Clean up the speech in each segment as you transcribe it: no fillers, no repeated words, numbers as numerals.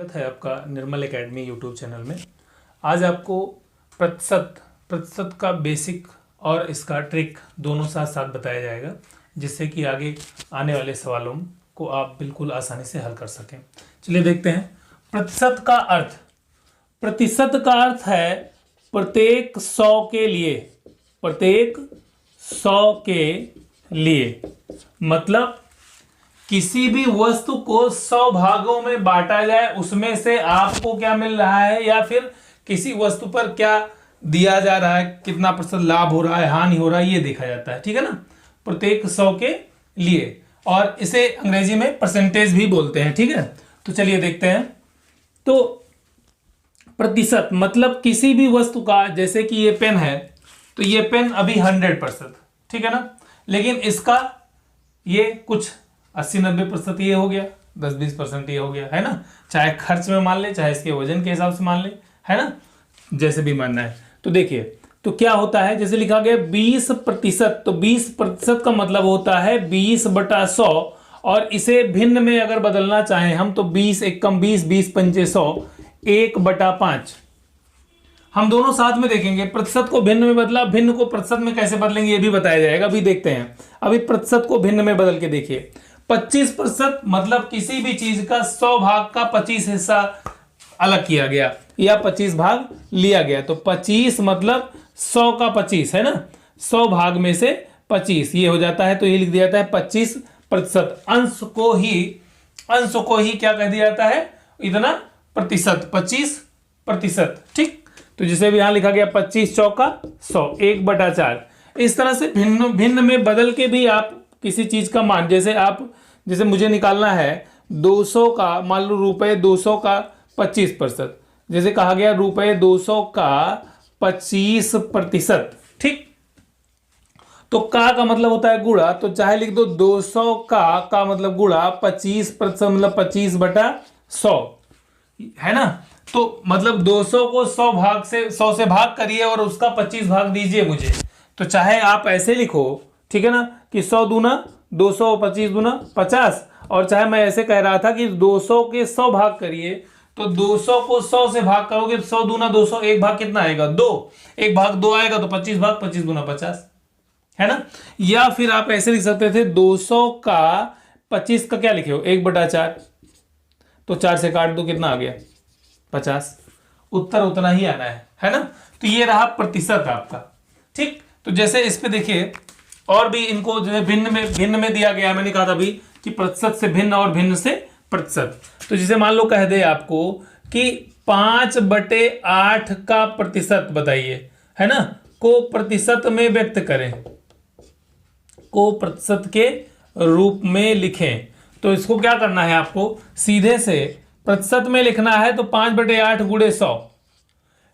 स्वागत है आपका निर्मल एकेडमी यूट्यूब चैनल में। आज आपको प्रतिशत का बेसिक और इसका ट्रिक दोनों साथ साथ बताया जाएगा, जिससे कि आगे आने वाले सवालों को आप बिल्कुल आसानी से हल कर सकें। चलिए देखते हैं। प्रतिशत का अर्थ है प्रत्येक 100 के लिए मतलब किसी भी वस्तु को 100 भागों में बांटा जाए, उसमें से आपको क्या मिल रहा है या फिर किसी वस्तु पर क्या दिया जा रहा है, कितना प्रतिशत लाभ हो रहा है, हानि हो रहा है, ये देखा जाता है। ठीक है ना, प्रत्येक 100 के लिए, और इसे अंग्रेजी में परसेंटेज भी बोलते हैं। ठीक है, तो चलिए देखते हैं। तो प्रतिशत मतलब किसी भी वस्तु का, जैसे कि ये पेन है तो ये पेन अभी 100%, ठीक है ना, लेकिन इसका ये कुछ 80-90% ये हो गया, 10-20% ये हो गया, है ना। चाहे खर्च में मान ले, चाहे इसके वजन के हिसाब से मान ले, है ना, जैसे भी मानना है। तो देखिए, तो क्या होता है, जैसे लिखा गया 20%, तो 20% का मतलब होता है 20/100, और इसे भिन्न में अगर बदलना चाहें हम तो 20 एकम 20, 20×5 100, 1/5। हम दोनों साथ में देखेंगे। प्रतिशत को भिन्न में बदला, भिन्न को प्रतिशत में कैसे बदलेंगे ये भी बताया जाएगा, अभी देखते हैं। अभी प्रतिशत को भिन्न में बदल के देखिए। 25% मतलब किसी भी चीज का 100 भाग का 25 हिस्सा अलग किया गया या 25 भाग लिया गया, तो 25 मतलब 100 का 25, है ना, 100 भाग में से 25 ये हो जाता है, तो ये लिख दिया जाता है 25%। अंश को ही क्या कह दिया जाता है, इतना प्रतिशत, 25%। ठीक, तो जिसे भी यहां लिखा गया 25 चौका 100, 1/4। इस तरह से भिन्न में बदल के भी आप किसी चीज का मान, जैसे मुझे निकालना है 200 का, मान लो रुपए 200 का 25%, जैसे कहा गया रुपए 200 का 25%। ठीक, तो का मतलब होता है गुणा, तो चाहे लिख दो 200 का मतलब गुणा 25% मतलब 25/100, है ना। तो मतलब 200 को 100 से भाग करिए और उसका 25 भाग दीजिए मुझे। तो चाहे आप ऐसे लिखो, ठीक है ना, कि 100 दूना 200, 25 दूना 50, और चाहे मैं ऐसे कह रहा था कि 200 के 100 भाग करिए, तो 200 को 100 से भाग करोगे तो 100 दूना 200, एक भाग कितना आएगा 2, एक भाग 2 आएगा, तो 25 भाग 25 दूना 50, है ना। या फिर आप ऐसे लिख सकते थे 200 का 25 का क्या लिखे हो 1/4, तो 4 से काट दो, कितना आ गया 50। उत्तर उतना ही आना है ना। तो ये रहा प्रतिशत आपका। ठीक, तो जैसे इस पे देखिए, और भी इनको जो है भिन्न में दिया गया है। मैंने कहा था अभी कि प्रतिशत से भिन्न और भिन्न से प्रतिशत। तो जैसे मान लो कह दे आपको कि 5/8 का प्रतिशत बताइए, है ना, को प्रतिशत में व्यक्त करें, को प्रतिशत के रूप में लिखें। तो इसको क्या करना है, आपको सीधे से प्रतिशत में लिखना है, तो 5/8 × 100।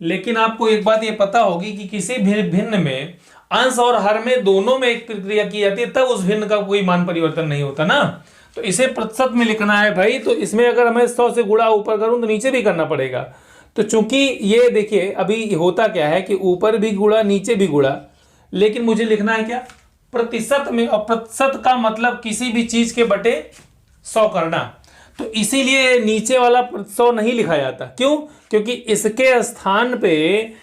लेकिन आपको एक बात ये पता होगी कि किसी भी भिन्न में अंश और हर में दोनों में एक प्रक्रिया की जाती है, तब उस भिन्न का कोई मान परिवर्तन नहीं होता ना। तो इसे प्रतिशत में लिखना है भाई, तो इसमें अगर हमें 100 से गुणा ऊपर करूं तो नीचे भी करना पड़ेगा। तो चूंकि ये देखिए अभी होता क्या है कि ऊपर भी गुणा नीचे भी गुणा, लेकिन मुझे लिखना है क्या प्रतिशत में, और प्रतिशत का मतलब किसी भी चीज के बटे 100 करना। तो इसीलिए नीचे वाला 100 नहीं लिखा जाता। क्यों? क्योंकि इसके स्थान पे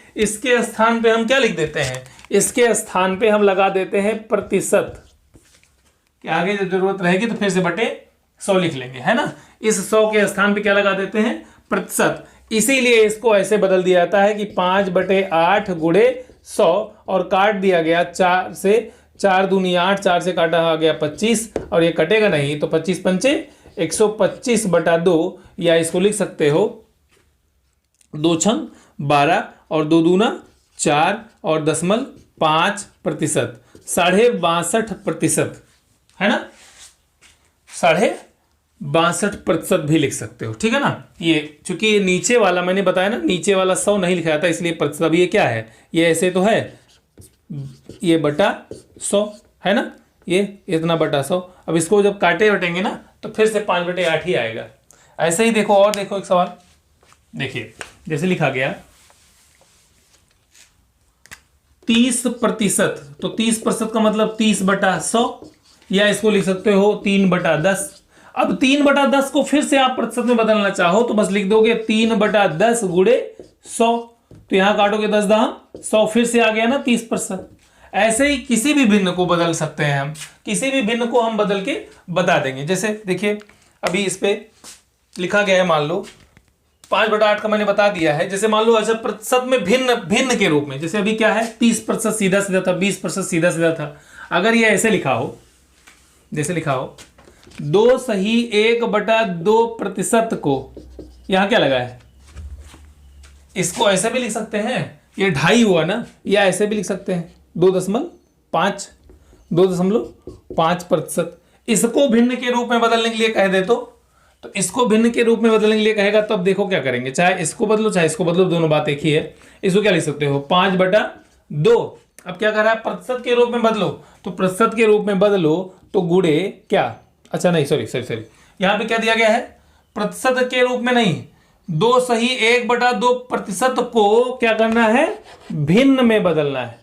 हम क्या लिख देते हैं, इसके स्थान पे हम लगा देते हैं प्रतिशत, कि आगे जब जरूरत रहेगी तो फिर से बटे 100 लिख लेंगे, है ना। इस 100 के स्थान पे क्या लगा देते हैं, प्रतिशत। इसीलिए इसको ऐसे बदल दिया जाता है कि 5/8 × 100, और काट दिया गया 4 से, 4 दूनी 8, 4 से काटा आ गया 25, और ये कटेगा नहीं, तो 25×5 125/2, या इसको लिख सकते हो 2×6 12, और 2 दूना 4, और 0.5%, 62.5%, है ना, 62.5% भी लिख सकते हो। ठीक है ना। ये चूंकि ये नीचे वाला मैंने बताया ना, नीचे वाला 100 नहीं लिखा जाता, इसलिए प्रतिशत। अब ये क्या है, ये ऐसे तो है, ये बटा 100, है ना, ये इतना बटा 100। अब इसको जब काटे बटेंगे ना, तो फिर से 5/8 ही आएगा। ऐसे ही देखो, और देखो एक सवाल देखिए, जैसे लिखा गया 30%, तो 30% का मतलब 30/100, या इसको लिख सकते हो 3/10। अब 3/10 को फिर से आप प्रतिशत में बदलना चाहो तो बस लिख दोगे 3/10 गुणे 100। तो यहां काटोगे 10 दाम 100, फिर से आ गया ना 30%। ऐसे ही किसी भी भिन्न को बदल सकते हैं हम, किसी भी भिन्न को हम बदल के बता देंगे। जैसे देखिए अभी इस पे लिखा गया है, मान लो 5/8 का मैंने बता दिया है। जैसे मान लो अच्छा प्रतिशत में भिन्न भिन्न के रूप में, जैसे अभी क्या है 30% सीधा सीधा था, 20% सीधा सीधा था। अगर ये ऐसे लिखा हो, जैसे लिखा हो 2 सही 1/2% को, यहां क्या लगा है, इसको ऐसे भी लिख सकते हैं, ये 2.5 हुआ ना, या ऐसे भी लिख सकते हैं 2.5%। इसको भिन्न के रूप में बदलने के लिए कह दे तो इसको भिन्न के रूप में बदलने के लिए कहेगा तो अब देखो क्या करेंगे, चाहे इसको बदलो चाहे इसको बदलो, दोनों बात एक ही है। इसको क्या लिख सकते हो 5/2। अब क्या कर रहा है प्रतिशत के रूप में बदलो, तो प्रतिशत के रूप में बदलो तो गुणे क्या, अच्छा नहीं सॉरी यहां पे क्या दिया गया है, प्रतिशत के रूप में नहीं, 2 सही 1/2% को क्या करना है, भिन्न में बदलना है।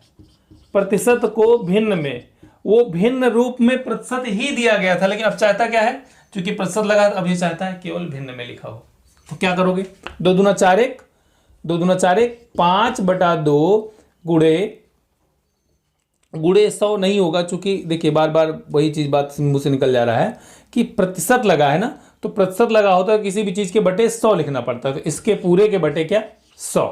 प्रतिशत को भिन्न में, वो भिन्न रूप में प्रतिशत ही दिया गया था, लेकिन अब चाहता क्या है, क्योंकि प्रतिशत लगा अब ये चाहता है केवल भिन्न में लिखा हो। तो क्या करोगे 2 दूना 4 1, 5/2 गुणे 100 नहीं होगा, चूंकि देखिए बार बार वही चीज बात मुंह से निकल जा रहा है कि प्रतिशत लगा है ना, तो प्रतिशत लगा होता है किसी भी चीज के बटे 100 लिखना पड़ता है। तो इसके पूरे के बटे क्या 100,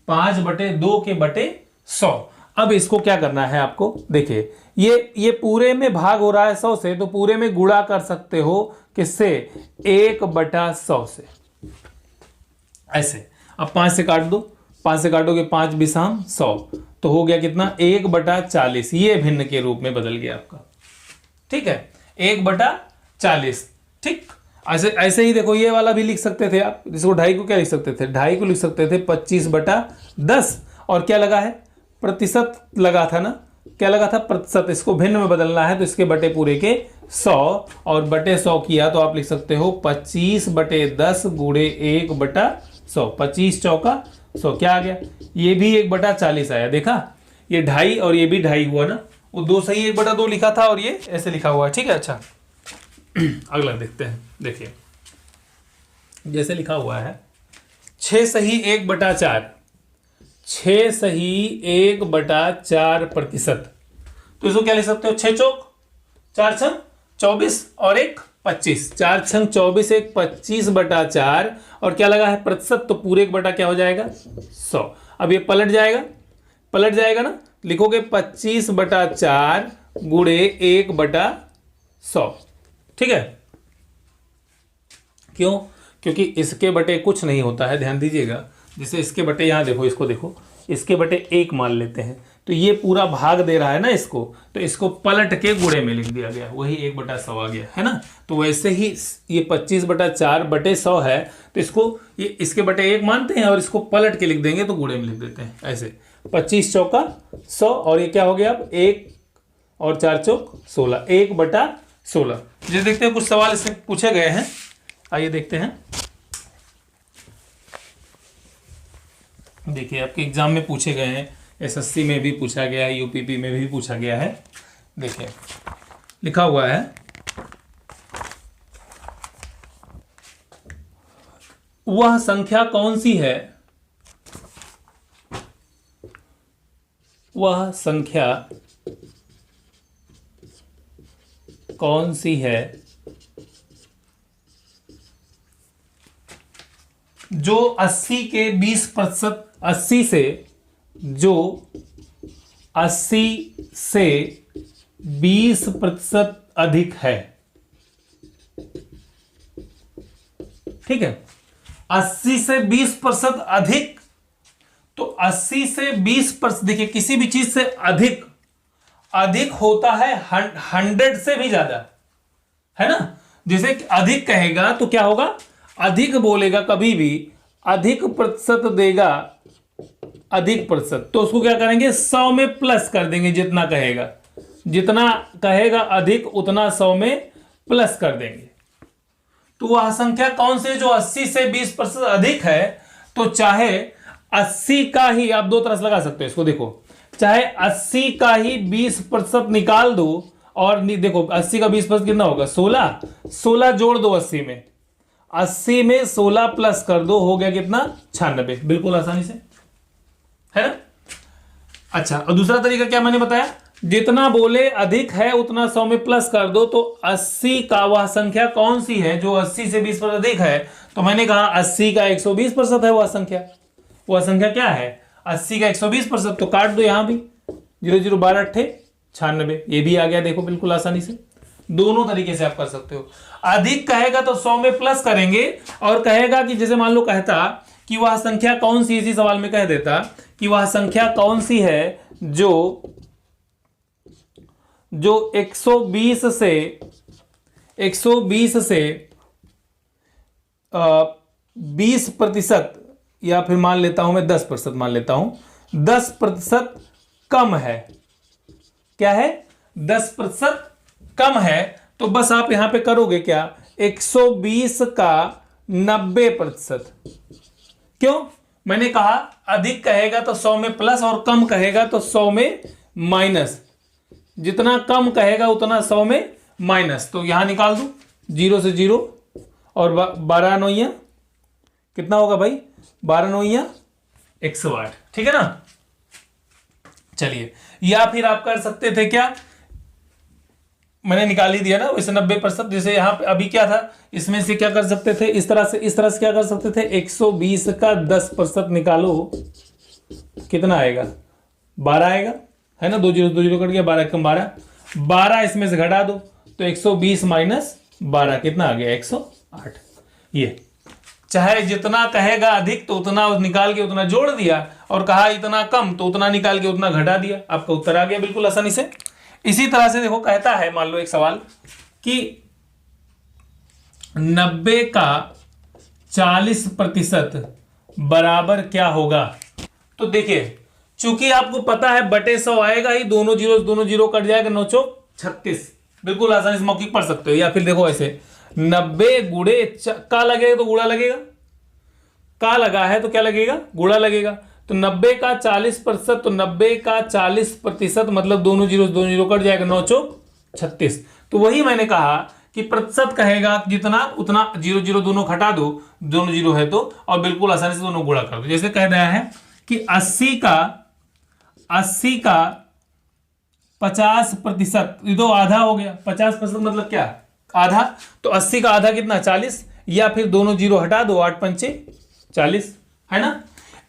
5/2 के बटे 100। अब इसको क्या करना है आपको, देखिए ये पूरे में भाग हो रहा है 100 से, तो पूरे में गुणा कर सकते हो किससे, 1/100 से, ऐसे। अब 5 से काट दो, 5 से काटोगे 5 बिसाम 100, तो हो गया कितना 1/40। ये भिन्न के रूप में बदल गया आपका, ठीक है 1/40। ठीक ऐसे ही देखो ये वाला भी लिख सकते थे आप, इसको 2.5 को क्या लिख सकते थे, 2.5 को लिख सकते थे 25/10। और क्या लगा है, प्रतिशत लगा था ना, क्या लगा था प्रतिशत, इसको भिन्न में बदलना है तो इसके बटे पूरे के 100 और बटे 100 किया तो आप लिख सकते हो 25/10 गुणे 1/100। 25 चौका 100 क्या आ गया, ये भी 1/40 आया, देखा ये 2.5 और ये भी 2.5 हुआ ना, वो 2 सही 1/2 लिखा था और ये ऐसे लिखा हुआ है, ठीक है। अच्छा अगला देखते हैं, देखिए जैसे लिखा हुआ है 6 सही 1/4, 6 सही 1/4%। तो इसको क्या लिख सकते हो, 6 चौक 4 छंग 24 और 1 25, 4 छंग 24 1 25/4 और क्या लगा है प्रतिशत, तो पूरे एक बटा क्या हो जाएगा 100। अब ये पलट जाएगा ना, लिखोगे 25/4 गुणे 1/100, ठीक है। क्यों, क्योंकि इसके बटे कुछ नहीं होता है, ध्यान दीजिएगा। जैसे इसके बटे यहाँ देखो, इसको देखो, इसके बटे 1 मान लेते हैं, तो ये पूरा भाग दे रहा है ना इसको, तो इसको पलट के गुणे में लिख दिया गया, वही 1/100 आ गया है ना। तो वैसे ही ये 25/4 बटे 100 है, तो इसको ये इसके बटे 1 मानते हैं और इसको पलट के लिख देंगे तो गुणे में लिख देते हैं ऐसे। 25 चौका 100 और ये क्या हो गया अब 1 और 4 चौक 16, 1/16। ये देखते हैं कुछ सवाल इसमें पूछे गए हैं, आइए देखते हैं। देखिए आपके एग्जाम में पूछे गए हैं, एसएससी में भी पूछा गया है, यूपीपी में भी पूछा गया है। देखिए लिखा हुआ है वह संख्या कौन सी है, वह संख्या कौन सी है जो 80 के 20%, 80 से 20% अधिक है, ठीक है। 80 से 20% अधिक, तो 80 से 20%, देखिए किसी भी चीज से अधिक होता है 100 से भी ज्यादा, है ना। जैसे अधिक कहेगा तो क्या होगा, अधिक बोलेगा, कभी भी अधिक प्रतिशत देगा, अधिक प्रतिशत, तो उसको क्या करेंगे 100 में प्लस कर देंगे, जितना कहेगा अधिक उतना 100 में प्लस कर देंगे। तो वह संख्या कौन सी जो 80 से 20% अधिक है, तो चाहे 80 का ही, आप दो तरह से लगा सकते हो इसको, देखो चाहे 80 का ही 20% निकाल दो और देखो 80 का 20% कितना होगा 16, 16 जोड़ दो 80 में, 80 में 16 प्लस कर दो, हो गया कितना 96, बिल्कुल आसानी से, है ना। अच्छा, और दूसरा तरीका क्या मैंने बताया, जितना बोले अधिक है उतना 100 में प्लस कर दो। तो 80 का वह संख्या कौन सी है जो 80 से 20% अधिक है, तो मैंने कहा 80 का 120% है वह संख्या। वह संख्या क्या है 80 का 120%, तो काट दो यहां भी, 0 0 12 8 96, ये भी आ गया देखो बिल्कुल आसानी से। दोनों तरीके से आप कर सकते हो। अधिक कहेगा तो 100 में प्लस करेंगे, और कहेगा कि जैसे मान लो कहता कि वह संख्या कौन सी, इसी सवाल में कह देता कि वह संख्या कौन सी है जो 120 से 20% या फिर मान लेता हूं मैं 10% मान लेता हूं, 10% कम है। क्या है 10% कम है, तो बस आप यहां पे करोगे क्या 120 का 90%। क्यों, मैंने कहा अधिक कहेगा तो 100 में प्लस, और कम कहेगा तो 100 में माइनस। जितना कम कहेगा उतना 100 में माइनस, तो यहां निकाल दो 0 से 0, और 12 9 कितना होगा भाई 12 9 108, ठीक है ना। चलिए, या फिर आप कर सकते थे क्या, मैंने निकाल ही दिया ना वैसे 90%, जैसे यहां पे अभी क्या था, इसमें से क्या कर सकते थे, इस तरह से क्या कर सकते थे, 120 का 10% निकालो, कितना आएगा 12 आएगा, है ना। 2 0 कट गया, 12 कम 12, 12 इसमें से घटा दो तो 120 माइनस 12 कितना आ गया 108। ये चाहे जितना कहेगा अधिक तो उतना निकाल के उतना जोड़ दिया, और कहा इतना कम तो उतना निकाल के उतना घटा दिया, आपका उत्तर आ गया बिल्कुल आसानी से। इसी तरह से देखो कहता है, मान लो एक सवाल कि 90 का 40% बराबर क्या होगा। तो देखिए, चूंकि आपको पता है बटे 100 आएगा ही, दोनों जीरो कट जाएगा, 9 चौक 36, बिल्कुल आसानी से मौखिक पढ़ सकते हो। या फिर देखो ऐसे 90 गुड़े का लगेगा तो गुड़ा लगेगा, का लगा है तो क्या लगेगा गुड़ा लगेगा। तो 90 का 40%, तो 90 का 40% मतलब दोनों जीरो कट जाएगा, 9 चौक 36। तो वही मैंने कहा कि प्रतिशत कहेगा जितना उतना 0 0 दोनों घटा दो, दोनों जीरो है तो, और बिल्कुल आसानी से दोनों गुणा कर दो। जैसे कह रहा है कि 80 का 50%, ये तो आधा हो गया, 50% मतलब क्या आधा, तो 80 का आधा कितना 40, या फिर दोनों जीरो हटा दो, 8 पंचे 40, है ना।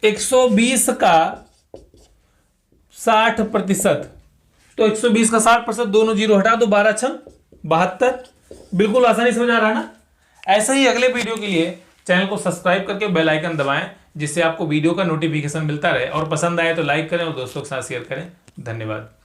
120 का 60%, तो 120 का 60%, दोनों जीरो हटा दो, 12 छंग 72, बिल्कुल आसानी से हो जा रहा है ना। ऐसे ही अगले वीडियो के लिए चैनल को सब्सक्राइब करके बेल आइकन दबाएं, जिससे आपको वीडियो का नोटिफिकेशन मिलता रहे, और पसंद आए तो लाइक करें और दोस्तों के साथ शेयर करें। धन्यवाद।